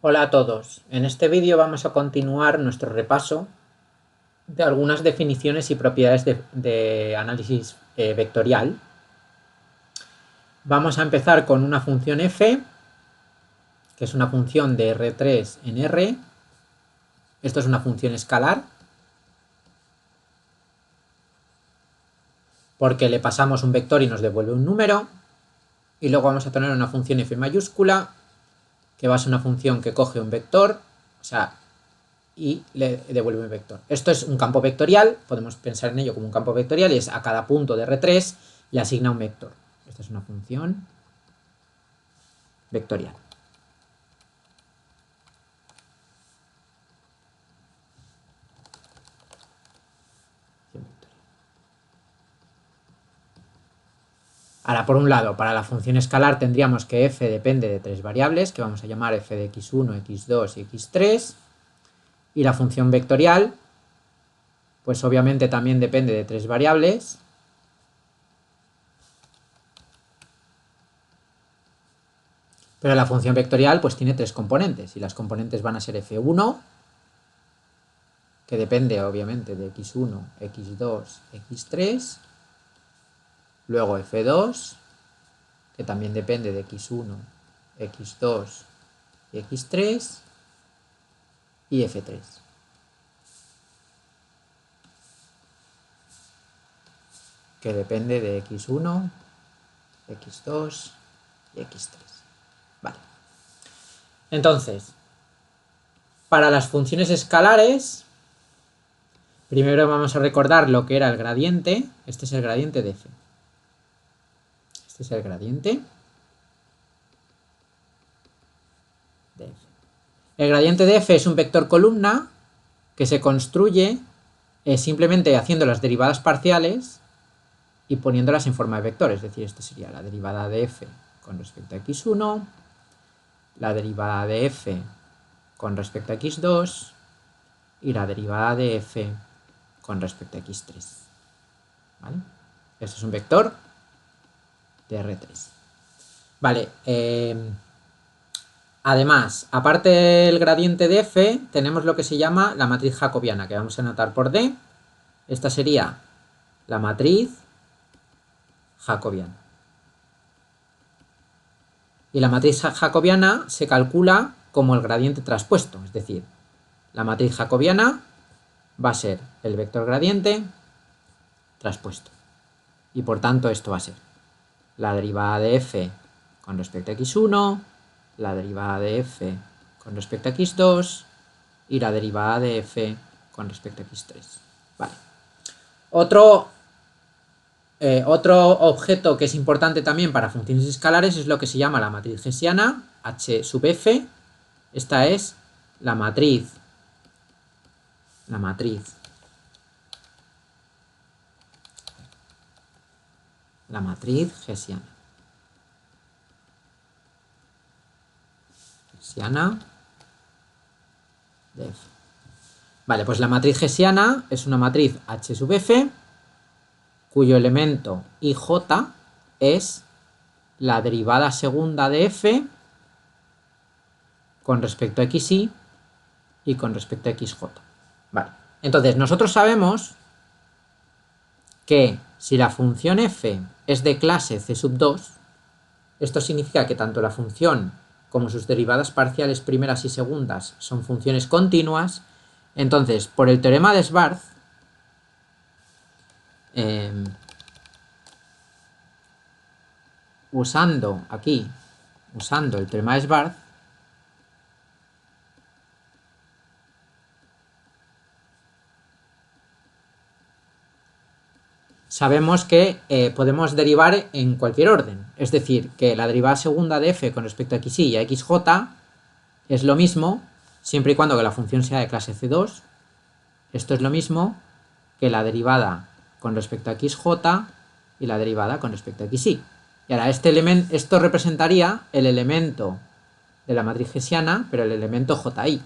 Hola a todos, en este vídeo vamos a continuar nuestro repaso de algunas definiciones y propiedades de análisis vectorial. Vamos a empezar con una función f, que es una función de R3 en R. Esto es una función escalar, porque le pasamos un vector y nos devuelve un número. Y luego vamos a tener una función f mayúscula, que va a ser una función que coge un vector, y le devuelve un vector. Esto es un campo vectorial, podemos pensar en ello como un campo vectorial, y es a cada punto de R3 le asigna un vector. Esta es una función vectorial. Ahora, por un lado, para la función escalar tendríamos que f depende de tres variables, que vamos a llamar f de x1, x2 y x3. Y la función vectorial, pues obviamente también depende de tres variables. Pero la función vectorial pues tiene tres componentes, y las componentes van a ser f1, que depende obviamente de x1, x2, x3. Luego f2, que también depende de x1, x2 y x3. Y f3. Que depende de x1, x2 y x3. Vale. Entonces, para las funciones escalares, primero vamos a recordar lo que era el gradiente. Este es el gradiente de f. Este es el gradiente de f. El gradiente de f es un vector columna que se construye simplemente haciendo las derivadas parciales y poniéndolas en forma de vector. Es decir, esto sería la derivada de f con respecto a x1, la derivada de f con respecto a x2 y la derivada de f con respecto a x3. ¿Vale? Esto es un vector de R3. Vale, además, aparte del gradiente de f, tenemos lo que se llama la matriz jacobiana, que vamos a anotar por D. Esta sería la matriz jacobiana. Y la matriz jacobiana se calcula como el gradiente traspuesto, es decir, la matriz jacobiana va a ser el vector gradiente traspuesto. Y por tanto esto va a ser la derivada de f con respecto a x1, la derivada de f con respecto a x2 y la derivada de f con respecto a x3. Vale. Otro objeto que es importante también para funciones escalares es lo que se llama la matriz hessiana, H sub f. Esta es la matriz hessiana. De f. Vale, pues la matriz hessiana es una matriz H sub f cuyo elemento ij es la derivada segunda de f con respecto a xy y con respecto a xj. Vale. Entonces, nosotros sabemos que si la función f es de clase c sub 2, esto significa que tanto la función como sus derivadas parciales primeras y segundas son funciones continuas. Entonces, por el teorema de Schwarz, usando el teorema de Schwarz, sabemos que podemos derivar en cualquier orden. Es decir, que la derivada segunda de f con respecto a xy y a xj es lo mismo siempre y cuando que la función sea de clase C2. Esto es lo mismo que la derivada con respecto a xj y la derivada con respecto a xy. Y ahora esto representaría el elemento de la matriz hessiana, pero el elemento ji.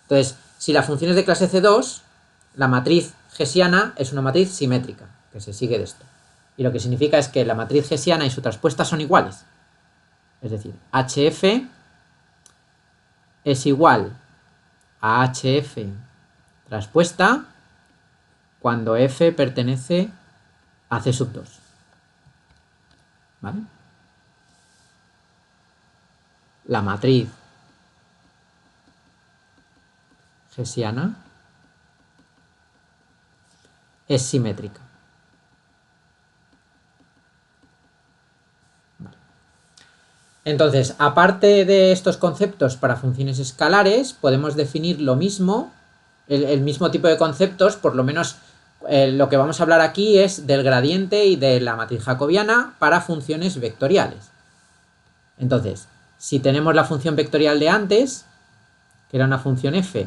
Entonces, si la función es de clase C2, la matriz hessiana es una matriz simétrica, que se sigue de esto. Y lo que significa es que la matriz hessiana y su traspuesta son iguales. Es decir, HF es igual a HF traspuesta cuando F pertenece a C sub 2. ¿Vale? La matriz hessiana es simétrica. Vale. Entonces, aparte de estos conceptos para funciones escalares, podemos definir lo mismo, el mismo tipo de conceptos, por lo menos lo que vamos a hablar aquí es del gradiente y de la matriz jacobiana para funciones vectoriales. Entonces, si tenemos la función vectorial de antes, que era una función f,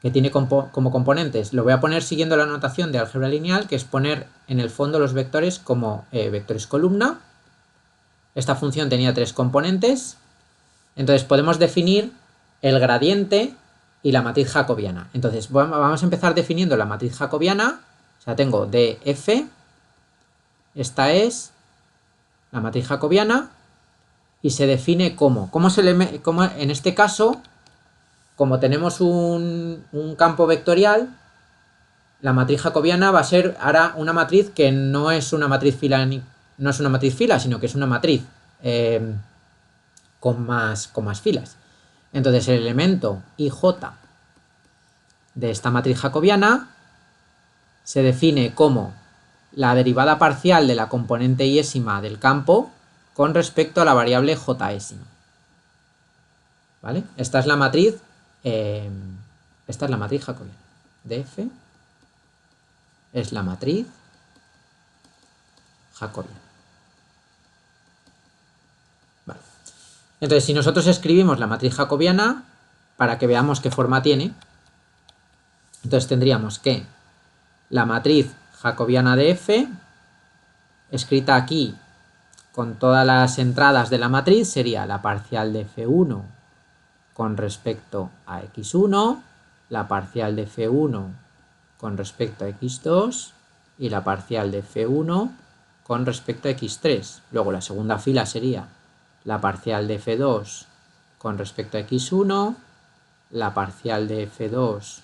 que tiene como componentes, lo voy a poner siguiendo la notación de álgebra lineal, que es poner en el fondo los vectores como vectores columna. Esta función tenía 3 componentes, entonces podemos definir el gradiente y la matriz jacobiana. Entonces vamos a empezar definiendo la matriz jacobiana, o sea, tengo df, esta es la matriz jacobiana, y se define como en este caso, como tenemos un campo vectorial, la matriz jacobiana va a ser ahora una matriz que no es una matriz fila, sino que es una matriz con más filas. Entonces el elemento IJ de esta matriz jacobiana se define como la derivada parcial de la componente iésima del campo con respecto a la variable jésima. ¿Vale? Esta es la matriz jacobiana. df es la matriz jacobiana. Vale. Entonces, si nosotros escribimos la matriz jacobiana, para que veamos qué forma tiene, entonces tendríamos que la matriz jacobiana de f, escrita aquí con todas las entradas de la matriz, sería la parcial de f1 con respecto a x1, la parcial de f1 con respecto a x2 y la parcial de f1 con respecto a x3. Luego la segunda fila sería la parcial de f2 con respecto a x1, la parcial de f2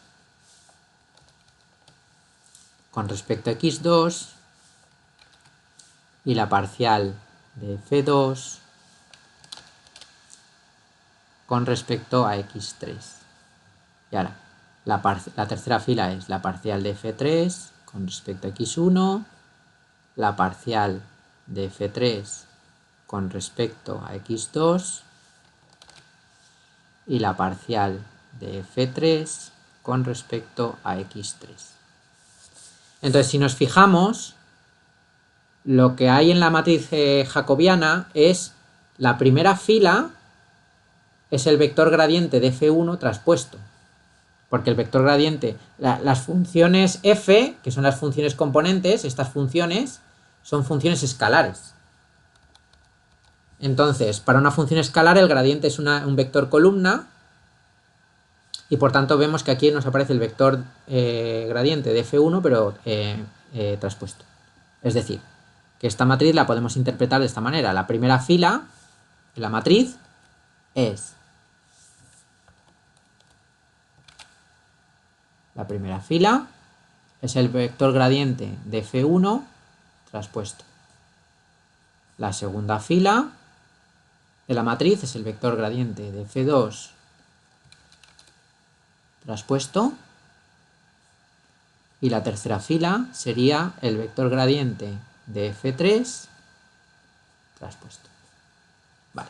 con respecto a x2 y la parcial de f2 con respecto a x3. Y ahora, la tercera fila es la parcial de f3 con respecto a x1, la parcial de f3 con respecto a x2 y la parcial de f3 con respecto a x3. Entonces, si nos fijamos, lo que hay en la matriz jacobiana es la primera fila es el vector gradiente de f1 traspuesto. Porque el vector gradiente, las funciones f, que son las funciones componentes, estas funciones son funciones escalares. Entonces, para una función escalar el gradiente es un vector columna y por tanto vemos que aquí nos aparece el vector gradiente de f1 pero traspuesto. Es decir, que esta matriz la podemos interpretar de esta manera. La primera fila de la matriz es el vector gradiente de f1 traspuesto. La segunda fila de la matriz es el vector gradiente de f2 traspuesto. Y la tercera fila sería el vector gradiente de f3 traspuesto. Vale.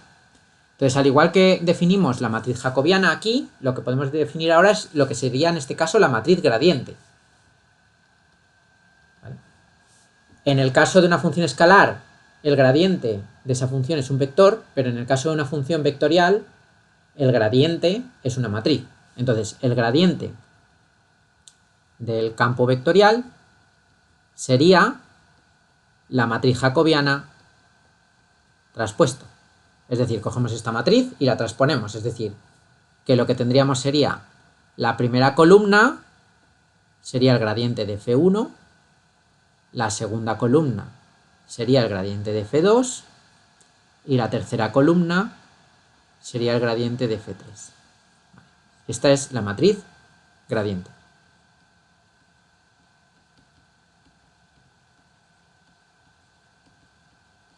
Entonces, al igual que definimos la matriz jacobiana aquí, lo que podemos definir ahora es lo que sería en este caso la matriz gradiente. ¿Vale? En el caso de una función escalar, el gradiente de esa función es un vector, pero en el caso de una función vectorial, el gradiente es una matriz. Entonces, el gradiente del campo vectorial sería la matriz jacobiana traspuesto. Es decir, cogemos esta matriz y la transponemos. Es decir, que lo que tendríamos sería la primera columna sería el gradiente de f1, la segunda columna sería el gradiente de f2 y la tercera columna sería el gradiente de F3. Esta es la matriz gradiente.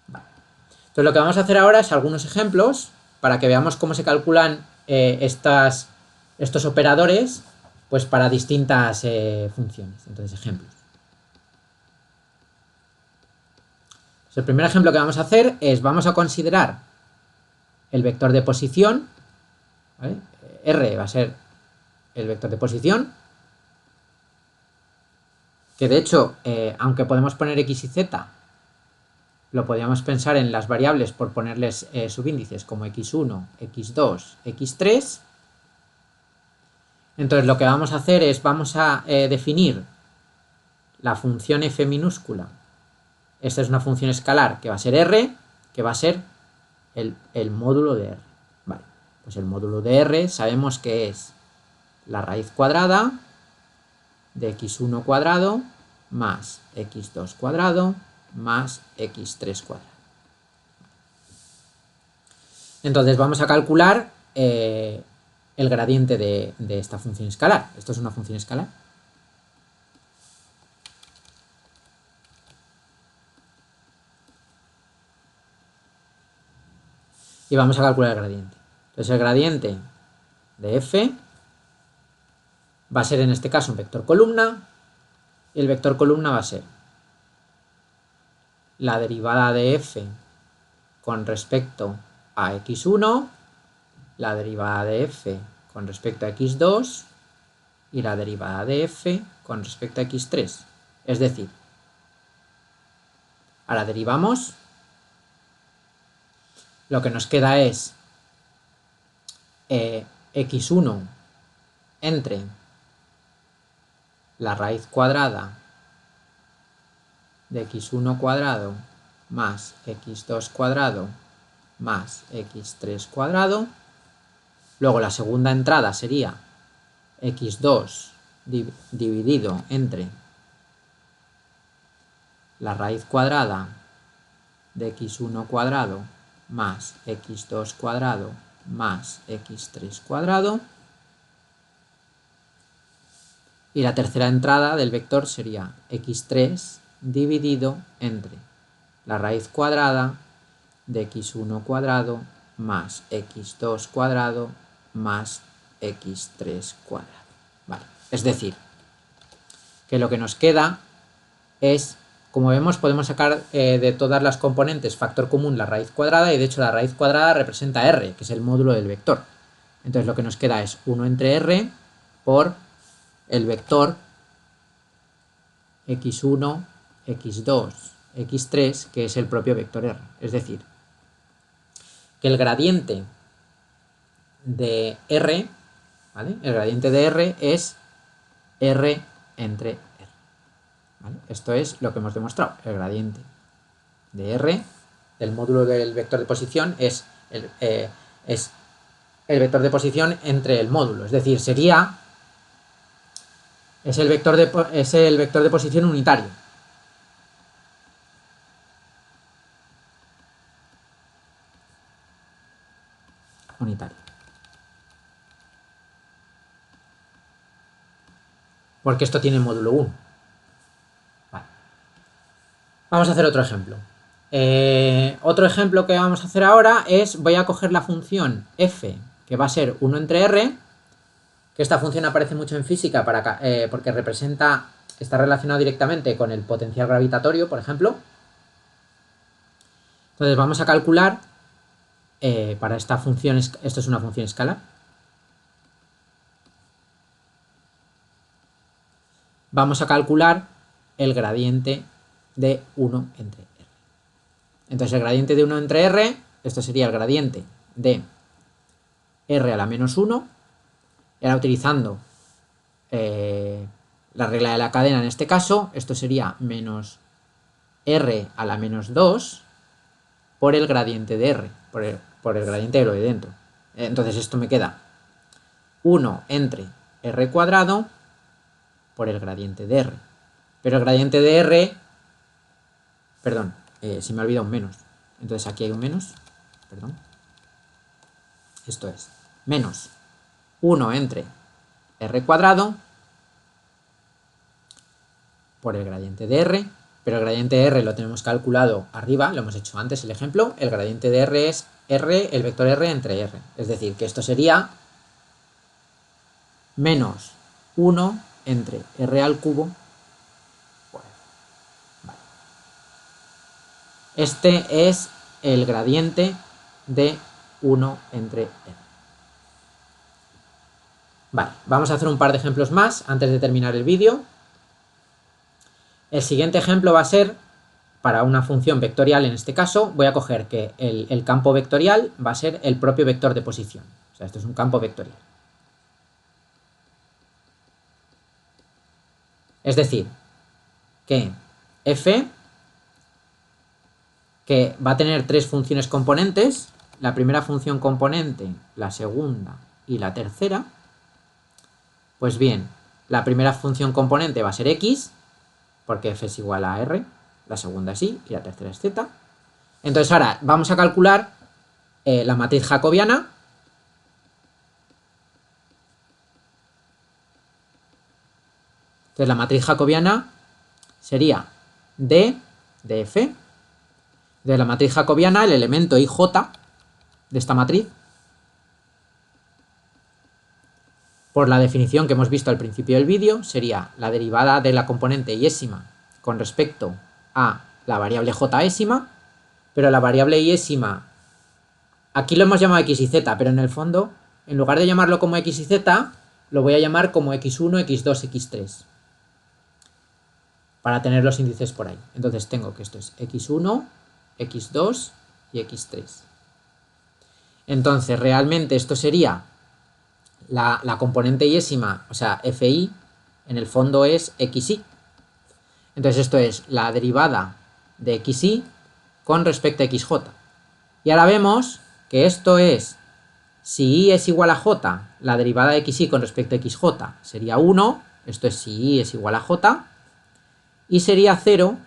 Entonces lo que vamos a hacer ahora es algunos ejemplos para que veamos cómo se calculan estos operadores pues para distintas funciones. Entonces, ejemplos. El primer ejemplo que vamos a hacer es, vamos a considerar el vector de posición, ¿vale? R va a ser el vector de posición, que de hecho, aunque podemos poner X y Z, lo podríamos pensar en las variables por ponerles subíndices como X1, X2, X3. Entonces lo que vamos a hacer es, vamos a definir la función f minúscula. Esta es una función escalar que va a ser R, que va a ser el módulo de R. Vale, pues el módulo de R sabemos que es la raíz cuadrada de x1 cuadrado más x2 cuadrado más x3 cuadrado. Entonces vamos a calcular el gradiente de esta función escalar. Esto es una función escalar. Y vamos a calcular el gradiente. Entonces el gradiente de f va a ser en este caso un vector columna, y el vector columna va a ser la derivada de f con respecto a x1, la derivada de f con respecto a x2 y la derivada de f con respecto a x3. Es decir, ahora derivamos, lo que nos queda es x1 entre la raíz cuadrada de x1 cuadrado más x2 cuadrado más x3 cuadrado. Luego la segunda entrada sería x2 dividido entre la raíz cuadrada de x1 cuadrado más x2 cuadrado más x3 cuadrado. Y la tercera entrada del vector sería x3 dividido entre la raíz cuadrada de x1 cuadrado más x2 cuadrado más x3 cuadrado. Vale. Es decir, que lo que nos queda es, como vemos, podemos sacar de todas las componentes factor común la raíz cuadrada, y de hecho la raíz cuadrada representa r, que es el módulo del vector. Entonces lo que nos queda es 1 entre r por el vector x1, x2, x3, que es el propio vector r. Es decir, que el gradiente de r, ¿vale? El gradiente de r es r entre r. ¿Vale? Esto es lo que hemos demostrado. El gradiente de r del módulo del vector de posición es el vector de posición entre el módulo. Es decir, es el vector de posición unitario. Porque esto tiene módulo 1. Vale. Vamos a hacer otro ejemplo. Otro ejemplo que vamos a hacer ahora es, voy a coger la función f, que va a ser 1 entre r, que esta función aparece mucho en física porque está relacionado directamente con el potencial gravitatorio, por ejemplo. Entonces vamos a calcular para esta función, esto es una función escalar. Vamos a calcular el gradiente de 1 entre r. Entonces el gradiente de 1 entre r, esto sería el gradiente de r a la menos 1, y ahora utilizando la regla de la cadena en este caso, esto sería menos r a la menos 2 por el gradiente de r, por el gradiente de lo de dentro. Entonces esto me queda 1 entre r cuadrado por el gradiente de r. Pero el gradiente de r, perdón, se me ha olvidado un menos. Entonces aquí hay un menos, perdón. Esto es menos 1 entre r cuadrado por el gradiente de r, pero el gradiente de r lo tenemos calculado arriba, lo hemos hecho antes el ejemplo, el gradiente de r es r, el vector r entre r, es decir, que esto sería menos 1 entre r al cubo por r. Vale. Este es el gradiente de 1 entre r. Vale, vamos a hacer un par de ejemplos más antes de terminar el vídeo. El siguiente ejemplo va a ser para una función vectorial. En este caso voy a coger que el campo vectorial va a ser el propio vector de posición. O sea, esto es un campo vectorial. Es decir, que f, que va a tener tres funciones componentes, la primera función componente, la segunda y la tercera. Pues bien, la primera función componente va a ser x, porque f es igual a r, la segunda es y la tercera es z. Entonces ahora vamos a calcular la matriz jacobiana. Entonces la matriz jacobiana sería D de f. De la matriz jacobiana, el elemento ij de esta matriz, por la definición que hemos visto al principio del vídeo, sería la derivada de la componente iésima con respecto a la variable jésima, pero la variable iésima, aquí lo hemos llamado x y z, pero en el fondo, en lugar de llamarlo como x y z, lo voy a llamar como x1, x2, x3, para tener los índices por ahí. Entonces tengo que esto es x1, x2 y x3. Entonces realmente esto sería la componente iésima, o sea, fi, en el fondo es xy. Entonces esto es la derivada de xy con respecto a xj. Y ahora vemos que esto es, si y es igual a j, la derivada de xy con respecto a xj sería 1, esto es si y es igual a j, y sería 0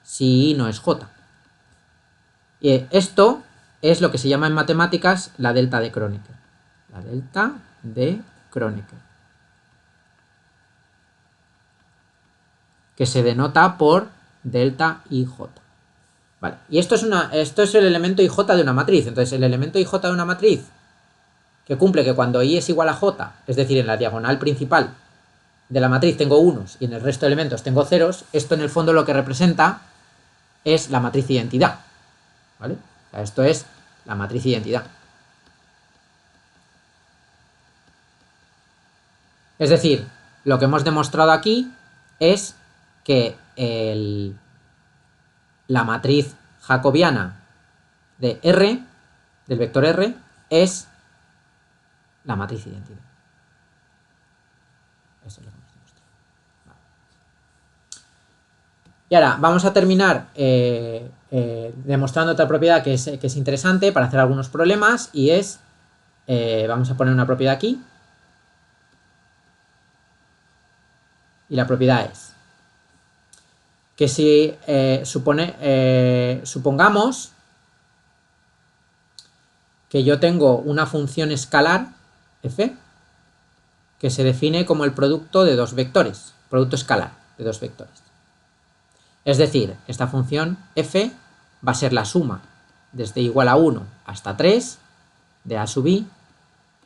si y no es j. Y esto es lo que se llama en matemáticas la delta de Kronecker. La delta de Kronecker, que se denota por delta ij. Vale. Y esto es el elemento ij de una matriz. Entonces el elemento ij de una matriz que cumple que cuando i es igual a j, es decir, en la diagonal principal de la matriz tengo unos y en el resto de elementos tengo ceros, esto en el fondo lo que representa es la matriz identidad. ¿Vale? O sea, esto es la matriz identidad. Es decir, lo que hemos demostrado aquí es que la matriz jacobiana de R, del vector R, es la matriz identidad. Eso es lo que hemos demostrado. Vale. Y ahora vamos a terminar demostrando otra propiedad que es interesante para hacer algunos problemas, y es, vamos a poner una propiedad aquí. Y la propiedad es que si supongamos que yo tengo una función escalar f que se define como el producto de dos vectores, producto escalar de dos vectores. Es decir, esta función f va a ser la suma desde igual a 1 hasta 3 de a sub i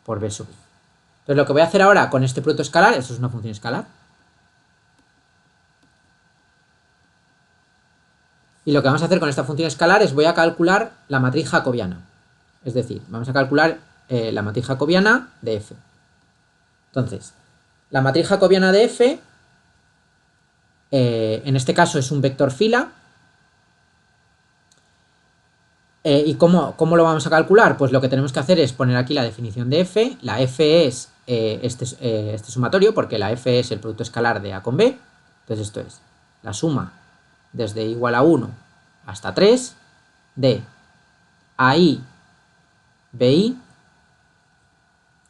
por b sub i. Entonces lo que voy a hacer ahora con este producto escalar, esto es una función escalar, y lo que vamos a hacer con esta función escalar es voy a calcular la matriz jacobiana. Es decir, vamos a calcular la matriz jacobiana de f. Entonces, la matriz jacobiana de f, en este caso es un vector fila. ¿Y cómo lo vamos a calcular? Pues lo que tenemos que hacer es poner aquí la definición de f. La f es este sumatorio, porque la f es el producto escalar de a con b. Entonces esto es la suma desde igual a 1 hasta 3 de AI BI.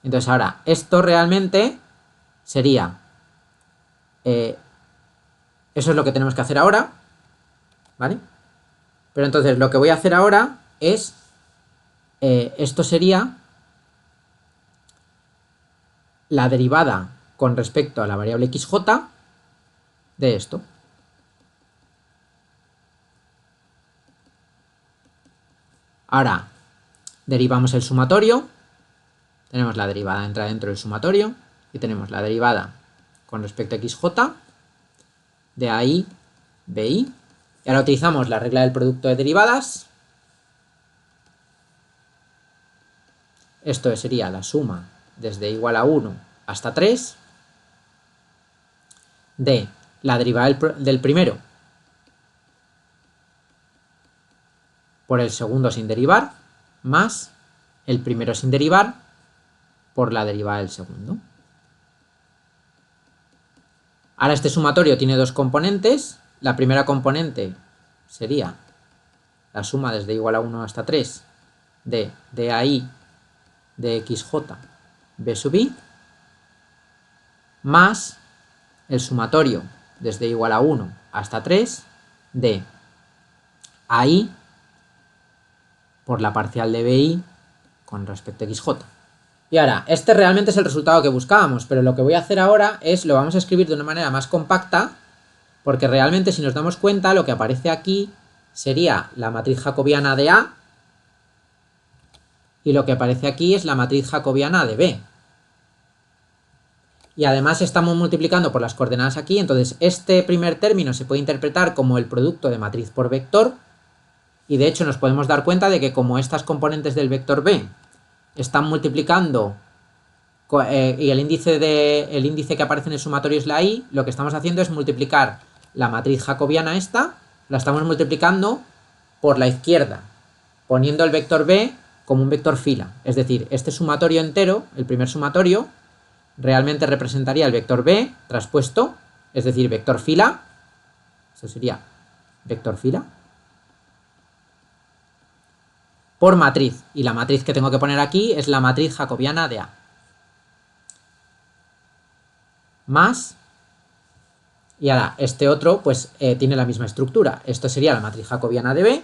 Entonces ahora, esto realmente sería, eso es lo que tenemos que hacer ahora, ¿vale? Pero entonces lo que voy a hacer ahora es, esto sería la derivada con respecto a la variable xj de esto. Ahora derivamos el sumatorio, tenemos la derivada entra dentro del sumatorio y tenemos la derivada con respecto a xj de AI, BI. Y ahora utilizamos la regla del producto de derivadas. Esto sería la suma desde igual a 1 hasta 3 de la derivada del primero por el segundo sin derivar, más el primero sin derivar por la derivada del segundo. Ahora este sumatorio tiene dos componentes. La primera componente sería la suma desde igual a 1 hasta 3 de DAI de XJ B sub I más el sumatorio desde igual a 1 hasta 3 de AI por la parcial de BI con respecto a XJ. Y ahora, este realmente es el resultado que buscábamos, pero lo que voy a hacer ahora es, lo vamos a escribir de una manera más compacta, porque realmente si nos damos cuenta, lo que aparece aquí sería la matriz jacobiana de A, y lo que aparece aquí es la matriz jacobiana de B. Y además estamos multiplicando por las coordenadas aquí, entonces este primer término se puede interpretar como el producto de matriz por vector, y de hecho nos podemos dar cuenta de que como estas componentes del vector B están multiplicando y el índice que aparece en el sumatorio es la I, lo que estamos haciendo es multiplicar la matriz jacobiana esta, la estamos multiplicando por la izquierda, poniendo el vector B como un vector fila. Es decir, este sumatorio entero, el primer sumatorio, realmente representaría el vector B traspuesto, es decir, vector fila, eso sería vector fila, por matriz, y la matriz que tengo que poner aquí es la matriz jacobiana de A. Más, y ahora este otro pues tiene la misma estructura, esto sería la matriz jacobiana de B,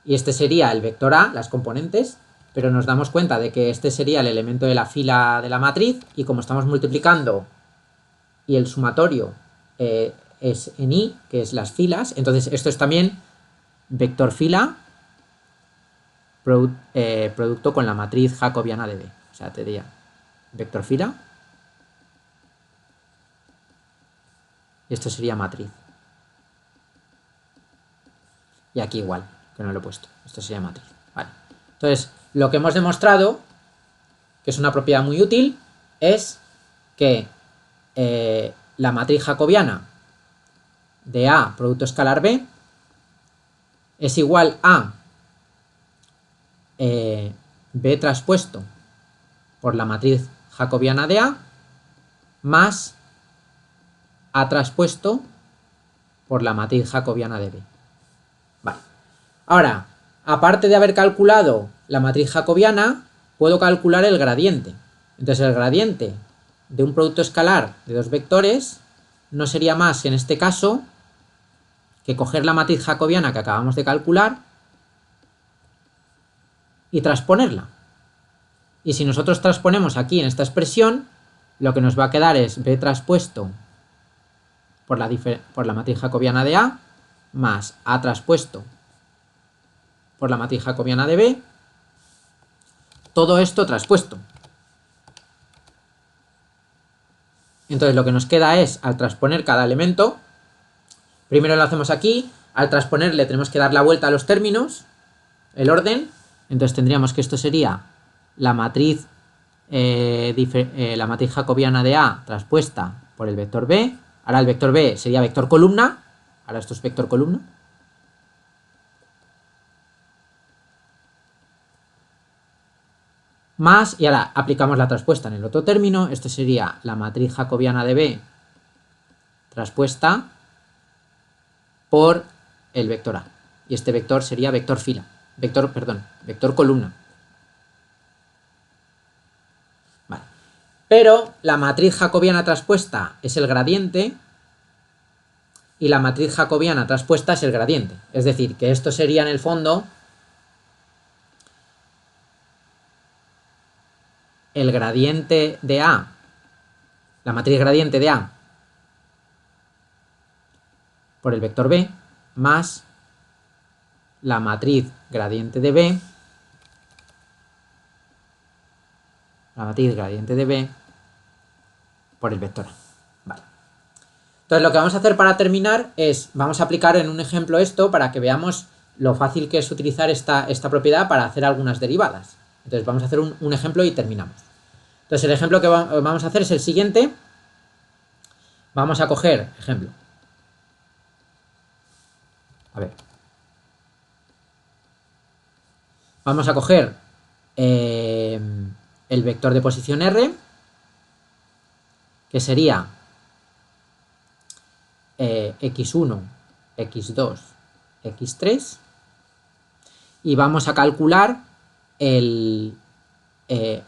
y este sería el vector A, las componentes, pero nos damos cuenta de que este sería el elemento de la fila de la matriz, y como estamos multiplicando y el sumatorio es en I, que es las filas, entonces esto es también vector fila producto con la matriz jacobiana de B. O sea, te diría vector fila y esto sería matriz. Y aquí igual, que no lo he puesto. Esto sería matriz. Vale. Entonces, lo que hemos demostrado, que es una propiedad muy útil, es que la matriz jacobiana de A producto escalar B es igual a B traspuesto por la matriz jacobiana de A más A traspuesto por la matriz jacobiana de B. Vale. Ahora, aparte de haber calculado la matriz jacobiana, puedo calcular el gradiente. Entonces el gradiente de un producto escalar de dos vectores no sería más, en este caso, que coger la matriz jacobiana que acabamos de calcular y transponerla. Y si nosotros transponemos aquí en esta expresión, lo que nos va a quedar es B traspuesto por la matriz jacobiana de A más A traspuesto por la matriz jacobiana de B, todo esto traspuesto. Entonces lo que nos queda es, al transponer cada elemento, primero lo hacemos aquí, al transponerle tenemos que dar la vuelta a los términos, el orden, entonces tendríamos que esto sería la matriz jacobiana de A traspuesta por el vector B, ahora el vector B sería vector columna, ahora esto es vector columna, más, y ahora aplicamos la traspuesta en el otro término, esto sería la matriz jacobiana de B traspuesta por el vector A, y este vector sería vector fila, vector columna. Vale. Pero la matriz jacobiana traspuesta es el gradiente y la matriz jacobiana traspuesta es el gradiente, es decir, que esto sería en el fondo el gradiente de A, la matriz gradiente de A por el vector B, más la matriz gradiente de B, por el vector A. Vale. Entonces lo que vamos a hacer para terminar es, vamos a aplicar en un ejemplo esto para que veamos lo fácil que es utilizar esta propiedad para hacer algunas derivadas. Entonces vamos a hacer un ejemplo y terminamos. Entonces el ejemplo que vamos a hacer es el siguiente. Vamos a coger, ejemplo. A ver. Vamos a coger el vector de posición R, que sería x1, x2, x3, y vamos a calcular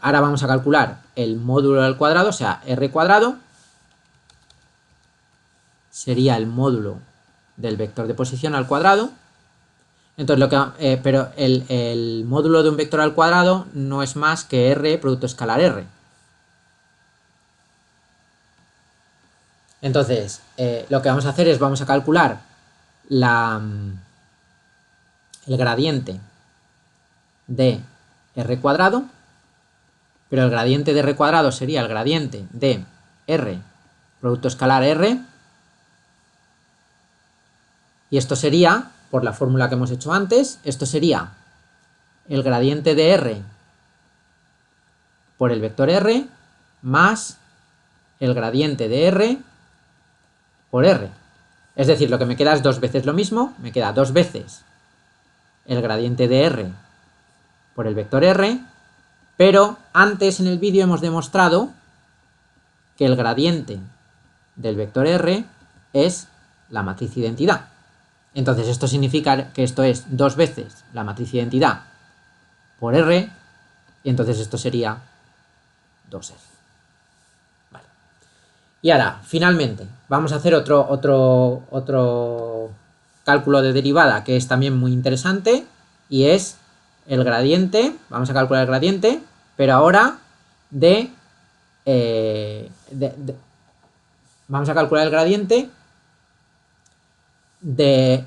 ahora vamos a calcular el módulo al cuadrado, o sea, r cuadrado sería el módulo del vector de posición al cuadrado. Entonces, pero el módulo de un vector al cuadrado no es más que r producto escalar r. Entonces, lo que vamos a hacer es, vamos a calcular el gradiente de r cuadrado, pero el gradiente de r cuadrado sería el gradiente de r producto escalar r, y esto sería, por la fórmula que hemos hecho antes, esto sería el gradiente de r por el vector r más el gradiente de r por r. Es decir, lo que me queda es dos veces lo mismo, me queda dos veces el gradiente de r por el vector r, pero antes en el vídeo hemos demostrado que el gradiente del vector r es la matriz identidad. Entonces esto significa que esto es dos veces la matriz identidad por r, y entonces esto sería 2r. Vale. Y ahora, finalmente, vamos a hacer otro cálculo de derivada que es también muy interesante, y es el gradiente. Vamos a calcular el gradiente, pero ahora vamos a calcular el gradiente de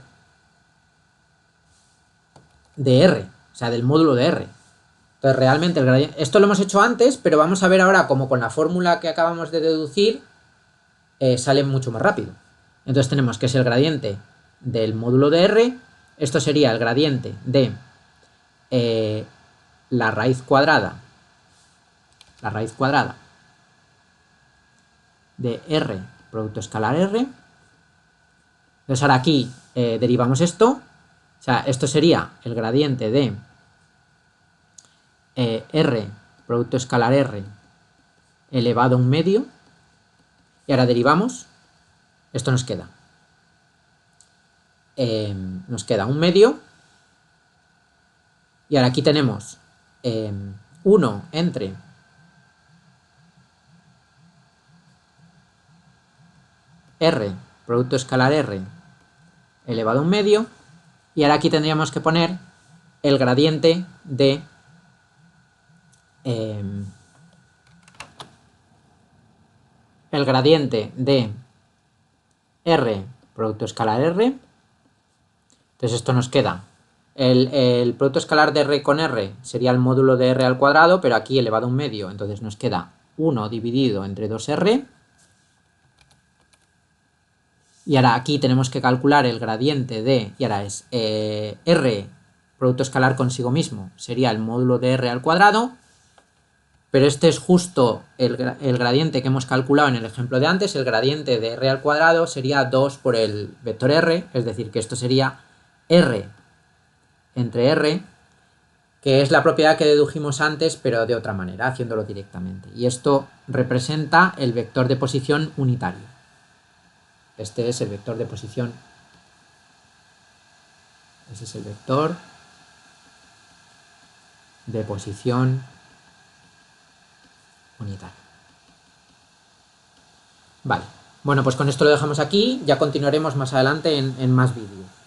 R, o sea, del módulo de R. Entonces, realmente el gradiente, esto lo hemos hecho antes, pero vamos a ver ahora cómo con la fórmula que acabamos de deducir sale mucho más rápido. Entonces tenemos que es el gradiente del módulo de R, esto sería el gradiente de la raíz cuadrada de R producto escalar R. Entonces ahora aquí derivamos esto, o sea, esto sería el gradiente de R producto escalar R elevado a un medio, y ahora derivamos, esto nos queda un medio, y ahora aquí tenemos 1 entre R producto escalar R elevado a un medio, y ahora aquí tendríamos que poner el gradiente de R producto escalar R. Entonces esto nos queda, el producto escalar de R con R sería el módulo de R al cuadrado, pero aquí elevado a un medio, entonces nos queda 1 dividido entre 2R. Y ahora aquí tenemos que calcular el gradiente de, y ahora es R producto escalar consigo mismo, sería el módulo de R al cuadrado, pero este es justo el gradiente que hemos calculado en el ejemplo de antes. El gradiente de R al cuadrado sería 2 por el vector R, es decir, que esto sería R entre R, que es la propiedad que dedujimos antes, pero de otra manera, haciéndolo directamente. Y esto representa el vector de posición unitario. Este es el vector de posición. Ese es el vector de posición unitario. Vale. Bueno, pues con esto lo dejamos aquí. Ya continuaremos más adelante en más vídeos.